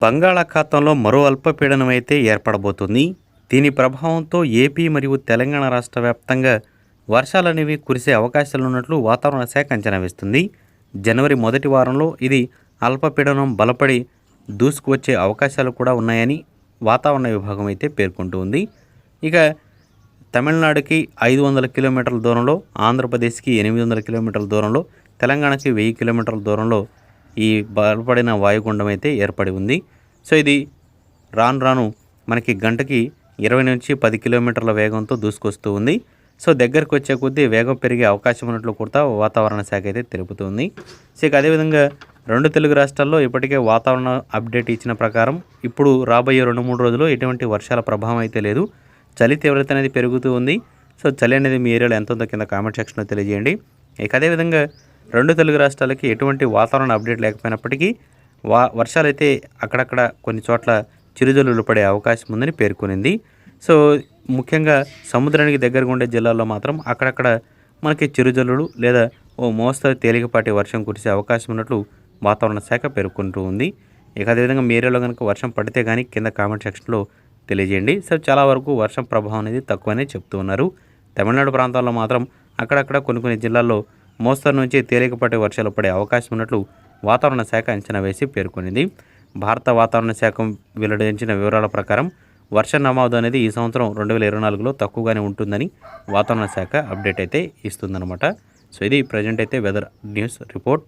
బంగాళాఖాతంలో మరో అల్పపీడనం అయితే ఏర్పడబోతుంది. దీని ప్రభావంతో ఏపీ మరియు తెలంగాణ రాష్ట్ర వ్యాప్తంగా వర్షాలనేవి కురిసే అవకాశాలున్నట్లు వాతావరణ శాఖ అంచనా వేస్తుంది. జనవరి మొదటి వారంలో ఇది అల్పపీడనం బలపడి దూసుకువచ్చే అవకాశాలు కూడా ఉన్నాయని వాతావరణ విభాగం అయితే పేర్కొంటూ ఉంది. ఇక తమిళనాడుకి 500 కిలోమీటర్ల దూరంలో, ఆంధ్రప్రదేశ్కి 800 కిలోమీటర్ల దూరంలో, తెలంగాణకి 1000 కిలోమీటర్ల దూరంలో ఈ బలపడిన వాయుగుండం అయితే ఏర్పడి ఉంది. సో ఇది రాను రాను మనకి గంటకి 20 నుంచి 10 కిలోమీటర్ల వేగంతో దూసుకొస్తూ ఉంది. సో దగ్గరకు వచ్చే కొద్దీ వేగం పెరిగే అవకాశం ఉన్నట్లు కూడా వాతావరణ శాఖ అయితే తెలుపుతుంది. సో ఇక అదేవిధంగా రెండు తెలుగు రాష్ట్రాల్లో ఇప్పటికే వాతావరణ అప్డేట్ ఇచ్చిన ప్రకారం ఇప్పుడు రాబోయే 2-3 రోజులు ఎటువంటి వర్షాల ప్రభావం అయితే లేదు. చలి తీవ్రత అనేది పెరుగుతూ ఉంది. సో చలి అనేది మీ ఏరియాలో ఎంత ఉందో కింద కామెంట్ సెక్షన్లో తెలియజేయండి. ఇక అదేవిధంగా రెండు తెలుగు రాష్ట్రాలకి ఎటువంటి వాతావరణ అప్డేట్ లేకపోయినప్పటికీ వర్షాలైతే అక్కడక్కడ కొన్ని చోట్ల చిరుజల్లులు పడే అవకాశం ఉందని పేర్కొనింది. సో ముఖ్యంగా సముద్రానికి దగ్గరగా ఉండే జిల్లాల్లో మాత్రం అక్కడక్కడ మనకి చిరుజల్లులు లేదా ఓ మోస్తరు తేలికపాటి వర్షం కురిసే అవకాశం ఉన్నట్లు వాతావరణ శాఖ పేర్కొంటూ ఉంది. ఇక అదేవిధంగా మీ ఏరియాలో కనుక వర్షం పడితే కానీ కింద కామెంట్ సెక్షన్లో తెలియజేయండి. సో చాలా వరకు వర్షం ప్రభావం అనేది తక్కువనే చెప్తూ ఉన్నారు. తమిళనాడు ప్రాంతాల్లో మాత్రం అక్కడక్కడ కొన్ని జిల్లాల్లో మోస్తరు నుంచి తేలికపాటి వర్షాలు పడే అవకాశం ఉన్నట్లు వాతావరణ శాఖ అంచనా వేసి పేర్కొనింది. భారత వాతావరణ శాఖ వెల్లడించిన వివరాల ప్రకారం వర్ష నమోదు అనేది ఈ సంవత్సరం 2024లో తక్కువగానే ఉంటుందని వాతావరణ శాఖ అప్డేట్ అయితే ఇస్తుందన్నమాట. సో ఇది ప్రజెంట్ అయితే వెదర్ న్యూస్ రిపోర్ట్.